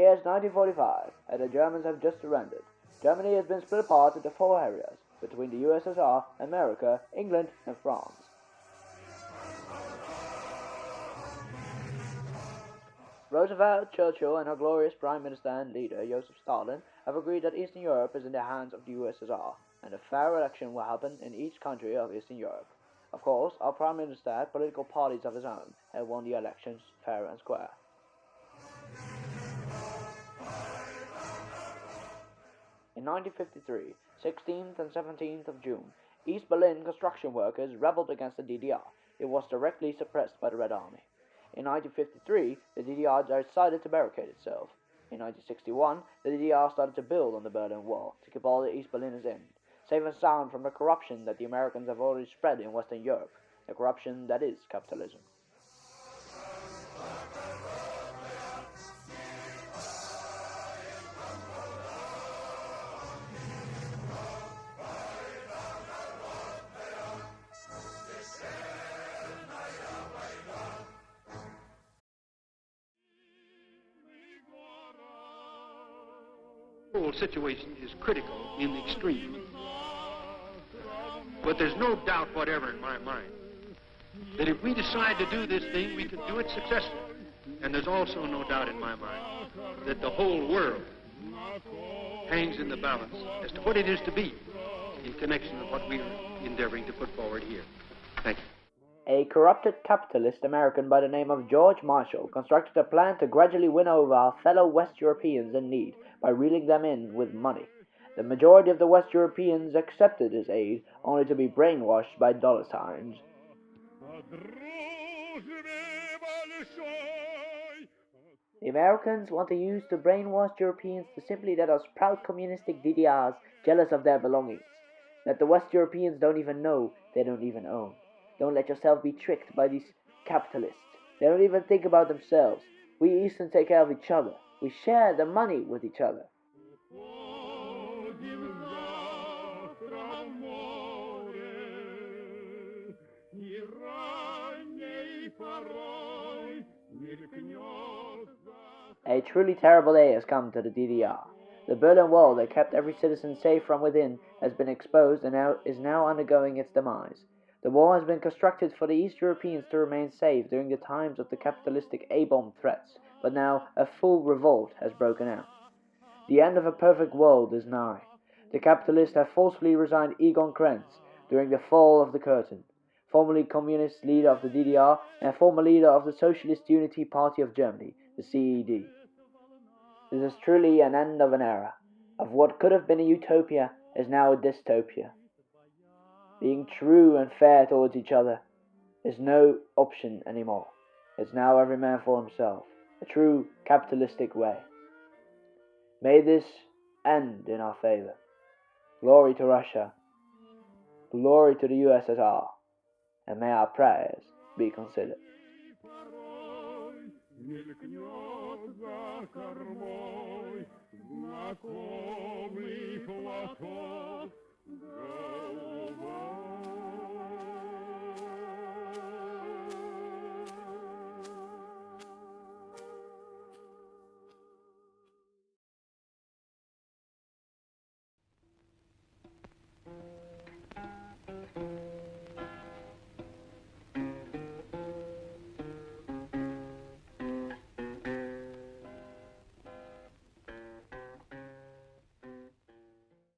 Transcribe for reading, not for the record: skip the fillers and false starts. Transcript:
year is 1945, and the Germans have just surrendered. Germany has been split apart into 4 areas, between the USSR, America, England, and France. Roosevelt, Churchill, and our glorious Prime Minister and leader, Joseph Stalin, have agreed that Eastern Europe is in the hands of the USSR, and a fair election will happen in each country of Eastern Europe. Of course, our Prime Minister had political parties of his own, and won the elections fair and square. In 1953, 16th and 17th of June, East Berlin construction workers rebelled against the DDR. It was directly suppressed by the Red Army. In 1953, the DDR decided to barricade itself. In 1961, the DDR started to build on the Berlin Wall to keep all the East Berliners in, safe and sound from the corruption that the Americans have already spread in Western Europe, the corruption that is capitalism. The whole situation is critical in the extreme. But there's no doubt whatever in my mind that if we decide to do this thing, we can do it successfully. And there's also no doubt in my mind that the whole world hangs in the balance as to what it is to be in connection with what we're endeavoring to put forward here. Thank you. A corrupted capitalist American by the name of George Marshall constructed a plan to gradually win over our fellow West Europeans in need by reeling them in with money. The majority of the West Europeans accepted his aid, only to be brainwashed by dollar signs. The Americans want to use to brainwash Europeans to simply let us proud communistic DDRs jealous of their belongings, that the West Europeans don't even know they don't even own. Don't let yourself be tricked by these capitalists. They don't even think about themselves. We Eastern take care of each other. We share the money with each other. A truly terrible day has come to the DDR. The Berlin Wall that kept every citizen safe from within has been exposed and is now undergoing its demise. The wall has been constructed for the East Europeans to remain safe during the times of the capitalistic A-bomb threats, but now a full revolt has broken out. The end of a perfect world is nigh. The capitalists have forcefully resigned Egon Krenz during the fall of the curtain, formerly communist leader of the DDR and former leader of the Socialist Unity Party of Germany, the CED. This is truly an end of an era. Of what could have been a utopia is now a dystopia. Being true and fair towards each other is no option anymore. It's now every man for himself, a true capitalistic way. May this end in our favor. Glory to Russia, glory to the USSR, and may our prayers be considered.